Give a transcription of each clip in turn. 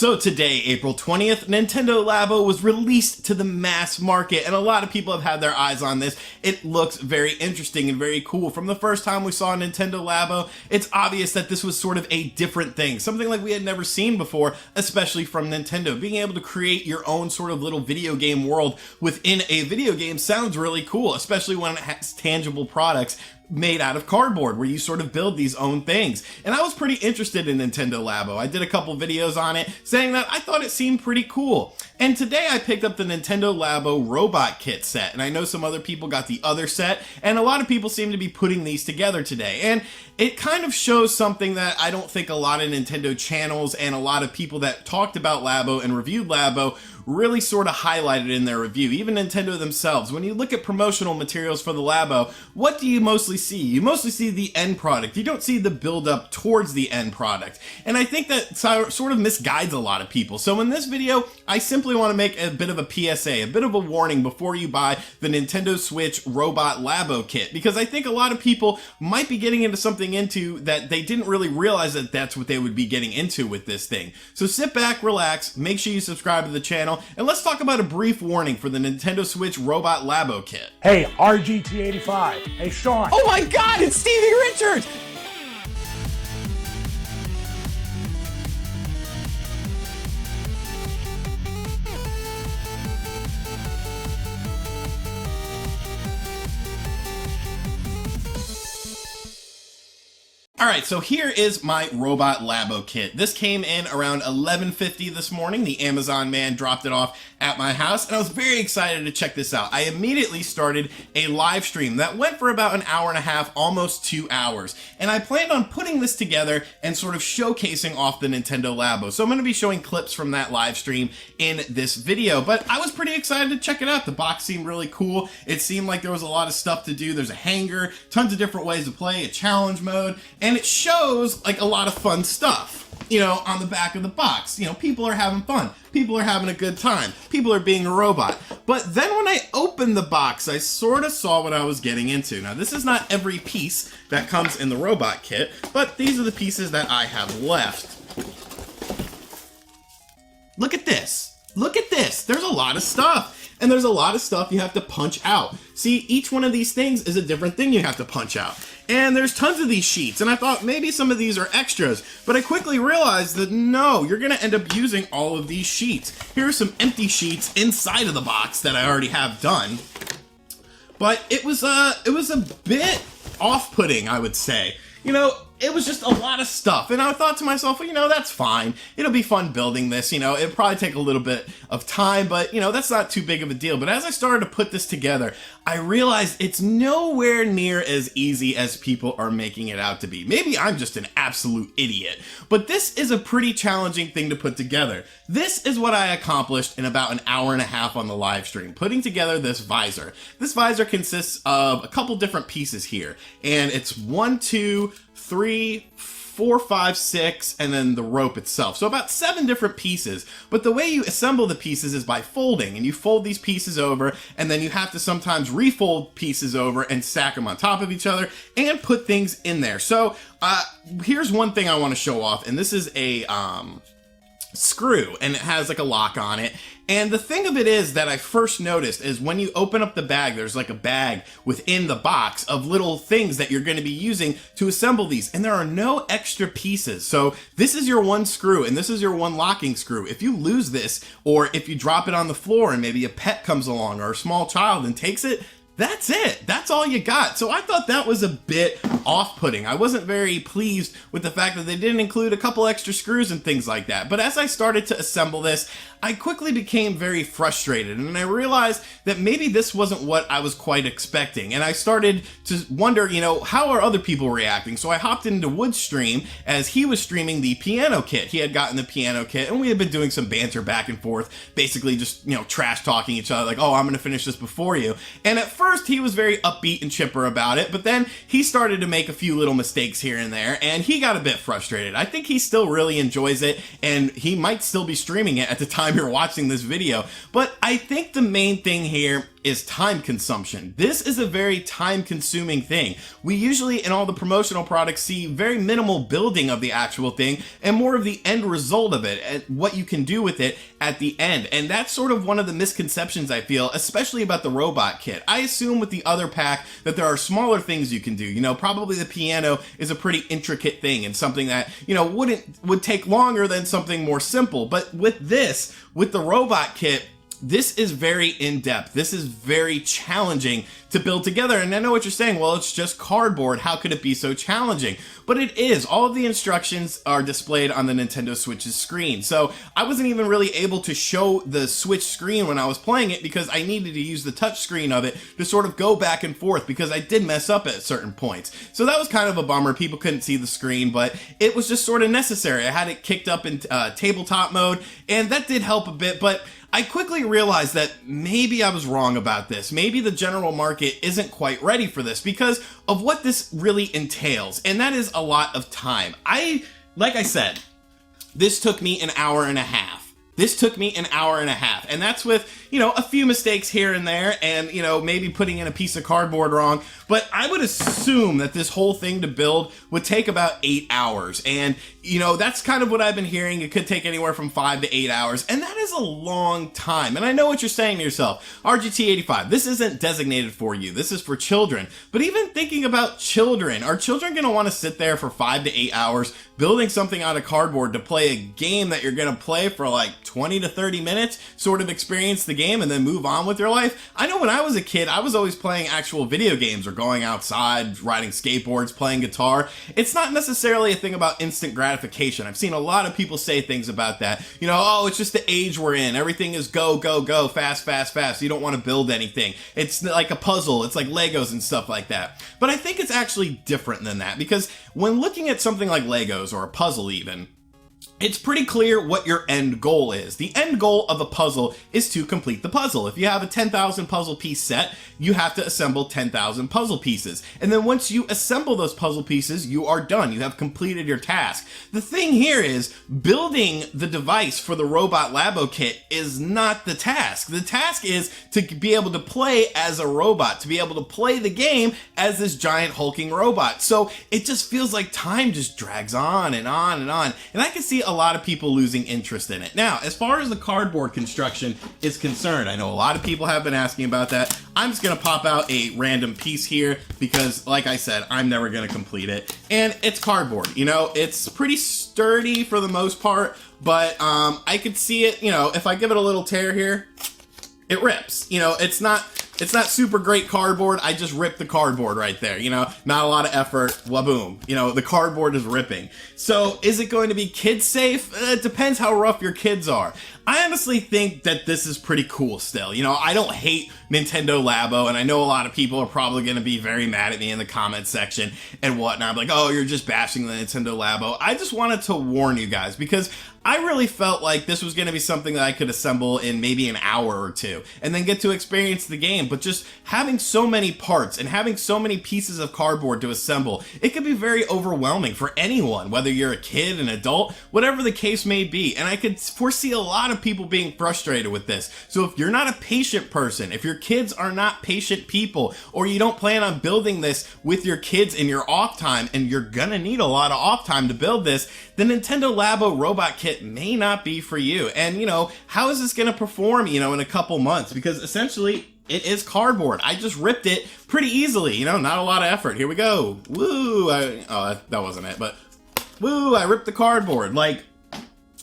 So today, April 20th, Nintendo Labo was released to the mass market, and a lot of people have had their eyes on this. It looks very interesting and very cool. From the first time we saw Nintendo Labo, it's obvious that this was sort of a different thing, something like we had never seen before, especially from Nintendo. Being able to create your own sort of little video game world within a video game sounds really cool, especially when it has tangible products made out of cardboard where you sort of build these own things. And I was pretty interested in Nintendo Labo. I did a couple videos on it saying that I thought it seemed pretty cool. And today I picked up the Nintendo Labo Robot Kit set, and I know some other people got the other set, and a lot of people seem to be putting these together today. And it kind of shows something that I don't think a lot of Nintendo channels and a lot of people that talked about Labo and reviewed Labo really sort of highlighted in their review, even Nintendo themselves. When you look at promotional materials for the Labo, what do you mostly see? You mostly see the end product. You don't see the build up towards the end product. And I think that sort of misguides a lot of people. So in this video, I simply want to make a bit of a PSA, a bit of a warning before you buy the Nintendo Switch Robot Labo Kit, because I think a lot of people might be getting into something that they didn't really realize that that's what they would be getting into with this thing. So sit back, relax, make sure you subscribe to the channel, and let's talk about a brief warning for the Nintendo Switch Robot Labo Kit. Hey, RGT85. Hey, Sean. Oh my God, it's Stevie Richards! Alright, so here is my Robot Labo Kit. This came in around 11:50 this morning. The Amazon man dropped it off at my house, and I was very excited to check this out. I immediately started a live stream that went for about an hour and a half, almost 2 hours. And I planned on putting this together and sort of showcasing off the Nintendo Labo. So I'm going to be showing clips from that live stream in this video, but I was pretty excited to check it out. The box seemed really cool. It seemed like there was a lot of stuff to do. There's a hanger, tons of different ways to play, a challenge mode, and it shows like a lot of fun stuff, you know, on the back of the box. You know, people are having fun. People are having a good time. People are being a robot. But then when I opened the box, I sort of saw what I was getting into. Now, this is not every piece that comes in the robot kit, but these are the pieces that I have left. Look at this. Look at this. There's a lot of stuff. And there's a lot of stuff you have to punch out. See, each one of these things is a different thing you have to punch out. And there's tons of these sheets, and I thought maybe some of these are extras, but I quickly realized that no, you're gonna end up using all of these sheets. Here are some empty sheets inside of the box that I already have done. But it was a bit off-putting, I would say. You know, it was just a lot of stuff, and I thought to myself, well, you know, that's fine. It'll be fun building this, you know, it'll probably take a little bit of time, but, you know, that's not too big of a deal. But as I started to put this together, I realized it's nowhere near as easy as people are making it out to be. Maybe I'm just an absolute idiot, but this is a pretty challenging thing to put together. This is what I accomplished in about an hour and a half on the live stream, putting together this visor. This visor consists of a couple different pieces here, and it's 1, 2, 3, 4, 5, 6, and then the rope itself. So about 7 different pieces. But the way you assemble the pieces is by folding, and you fold these pieces over, and then you have to sometimes refold pieces over and stack them on top of each other and put things in there. So here's one thing I want to show off, and this is a screw, and it has like a lock on it. And the thing of it is that I first noticed is when you open up the bag, there's like a bag within the box of little things that you're going to be using to assemble these, and there are no extra pieces. So this is your one screw, and this is your one locking screw. If you lose this, or if you drop it on the floor and maybe a pet comes along or a small child and takes it, that's it. That's all you got. So I thought that was a bit off-putting. I wasn't very pleased with the fact that they didn't include a couple extra screws and things like that. But as I started to assemble this, I quickly became very frustrated, and I realized that maybe this wasn't what I was quite expecting. And I started to wonder, you know, how are other people reacting? So I hopped into Wood's stream as he was streaming the piano kit. He had gotten the piano kit, and we had been doing some banter back and forth, basically just, you know, trash talking each other, like, oh, I'm gonna finish this before you. And at first he was very upbeat and chipper about it, but then he started to make a few little mistakes here and there, and he got a bit frustrated. I think he still really enjoys it, and he might still be streaming it at the time you're watching this video. But I think the main thing here is time consumption. This is a very time consuming thing. We usually in all the promotional products see very minimal building of the actual thing and more of the end result of it and what you can do with it at the end. And that's sort of one of the misconceptions I feel, especially about the robot kit. I assume with the other pack that there are smaller things you can do. You know, probably the piano is a pretty intricate thing and something that, you know, would take longer than something more simple. But with this, with the robot kit, this is very in-depth. This is very challenging to build together. And I know what you're saying. Well, it's just cardboard. How could it be so challenging? But it is. All of the instructions are displayed on the Nintendo Switch's screen. So I wasn't even really able to show the Switch screen when I was playing it because I needed to use the touch screen of it to sort of go back and forth because I did mess up at certain points. So that was kind of a bummer. People couldn't see the screen, but it was just sort of necessary. I had it kicked up in tabletop mode, and that did help a bit, but I quickly realized that maybe I was wrong about this. Maybe the general market isn't quite ready for this because of what this really entails, and that is a lot of time. Like I said, this took me an hour and a half. And that's with, you know, a few mistakes here and there and, you know, maybe putting in a piece of cardboard wrong. But I would assume that this whole thing to build would take about 8 hours. And, you know, that's kind of what I've been hearing. It could take anywhere from 5 to 8 hours. And that is a long time. And I know what you're saying to yourself. RGT85, this isn't designated for you. This is for children. But even thinking about children, are children going to want to sit there for 5 to 8 hours building something out of cardboard to play a game that you're going to play for like 20 to 30 minutes, sort of experience the game and then move on with your life? I know when I was a kid, I was always playing actual video games or going outside, riding skateboards, playing guitar. It's not necessarily a thing about instant gratification. I've seen a lot of people say things about that. You know, oh, it's just the age we're in. Everything is go, go, go, fast, fast, fast. You don't want to build anything. It's like a puzzle. It's like Legos and stuff like that. But I think it's actually different than that because when looking at something like Legos or a puzzle even, it's pretty clear what your end goal is. The end goal of a puzzle is to complete the puzzle. If you have a 10,000 puzzle piece set, you have to assemble 10,000 puzzle pieces. And then once you assemble those puzzle pieces, you are done. You have completed your task. The thing here is building the device for the Robot Labo Kit is not the task. The task is to be able to play as a robot, to be able to play the game as this giant hulking robot. So it just feels like time just drags on and on and on. And I can see a lot of people losing interest in it. Now, as far as the cardboard construction is concerned, I know a lot of people have been asking about that. I'm just going to pop out a random piece here because, like I said, I'm never going to complete it. And it's cardboard. You know, it's pretty sturdy for the most part, but I could see it, you know, if I give it a little tear here, it rips. You know, it's not super great cardboard. I just ripped the cardboard right there, you know, not a lot of effort, waboom. You know, the cardboard is ripping. So is it going to be kid safe? It depends how rough your kids are. I honestly think that this is pretty cool still. You know, I don't hate Nintendo Labo, and I know a lot of people are probably going to be very mad at me in the comment section and whatnot. Like, oh, you're just bashing the Nintendo Labo. I just wanted to warn you guys because I really felt like this was going to be something that I could assemble in maybe an hour or two and then get to experience the game. But just having so many parts and having so many pieces of cardboard to assemble, it could be very overwhelming for anyone, whether you're a kid, an adult, whatever the case may be. And I could foresee a lot of people being frustrated with this. So if you're not a patient person, if your kids are not patient people, or you don't plan on building this with your kids in your off time, and you're gonna need a lot of off time to build this, the Nintendo Labo Robot Kit may not be for you. And, you know, how is this gonna perform, you know, in a couple months? Because essentially, it is cardboard. I just ripped it pretty easily, you know, not a lot of effort. Here we go. Woo! Oh, that wasn't it, but woo! I ripped the cardboard. Like,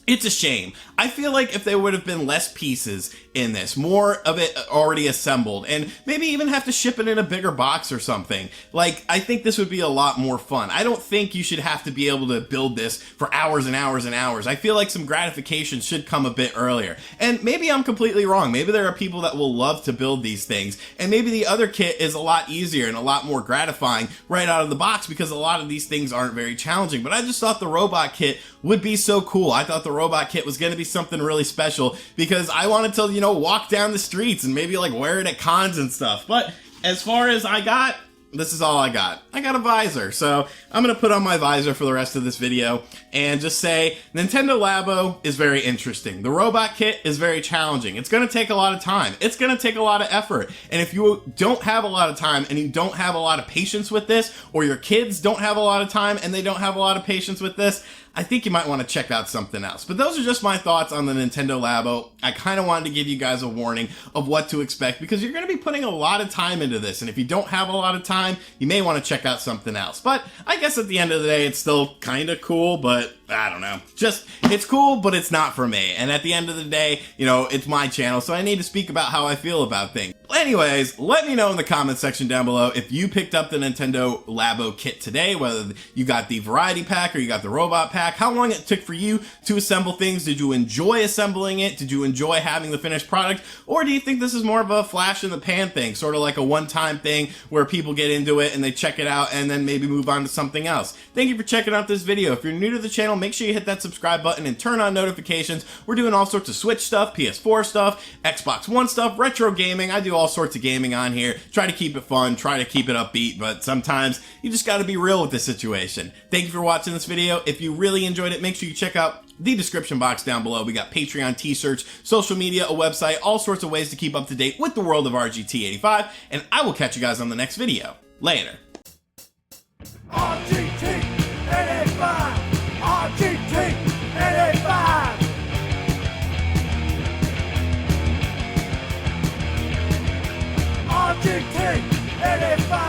it's a shame. I feel like if there would have been less pieces in this, more of it already assembled, and maybe even have to ship it in a bigger box or something, like, I think this would be a lot more fun. I don't think you should have to be able to build this for hours and hours and hours. I feel like some gratification should come a bit earlier. And maybe I'm completely wrong. Maybe there are people that will love to build these things, and maybe the other kit is a lot easier and a lot more gratifying right out of the box because a lot of these things aren't very challenging. But I just thought the robot kit would be so cool. I thought the robot kit was going to be something really special because I wanted to, you know, walk down the streets and maybe like wear it at cons and stuff. But as far as I got, this is all I got. I got a visor, so I'm gonna put on my visor for the rest of this video and just say Nintendo Labo is very interesting. The robot kit is very challenging. It's gonna take a lot of time. It's gonna take a lot of effort. And if you don't have a lot of time and you don't have a lot of patience with this, or your kids don't have a lot of time and they don't have a lot of patience with this, I think you might want to check out something else. But those are just my thoughts on the Nintendo Labo. I kind of wanted to give you guys a warning of what to expect because you're going to be putting a lot of time into this. And if you don't have a lot of time, you may want to check out something else. But I guess at the end of the day, it's still kind of cool, but I don't know. Just, it's cool, but it's not for me. And at the end of the day, you know, it's my channel, so I need to speak about how I feel about things. Anyways, let me know in the comment section down below if you picked up the Nintendo Labo kit today, whether you got the variety pack or you got the robot pack, how long it took for you to assemble things. Did you enjoy assembling it? Did you enjoy having the finished product? Or do you think this is more of a flash in the pan thing, sort of like a one-time thing where people get into it and they check it out and then maybe move on to something else? Thank you for checking out this video. If you're new to the channel, make sure you hit that subscribe button and turn on notifications. We're doing all sorts of Switch stuff, PS4 stuff, Xbox One stuff, retro gaming. I do all sorts of gaming on here. Try to keep it fun, try to keep it upbeat, but sometimes you just gotta be real with the situation. Thank you for watching this video. If you really enjoyed it, make sure you check out the description box down below. We got Patreon, T-shirts, social media, a website, all sorts of ways to keep up to date with the world of RGT85, and I will catch you guys on the next video. Later. RGT85! RGT85! RGT85!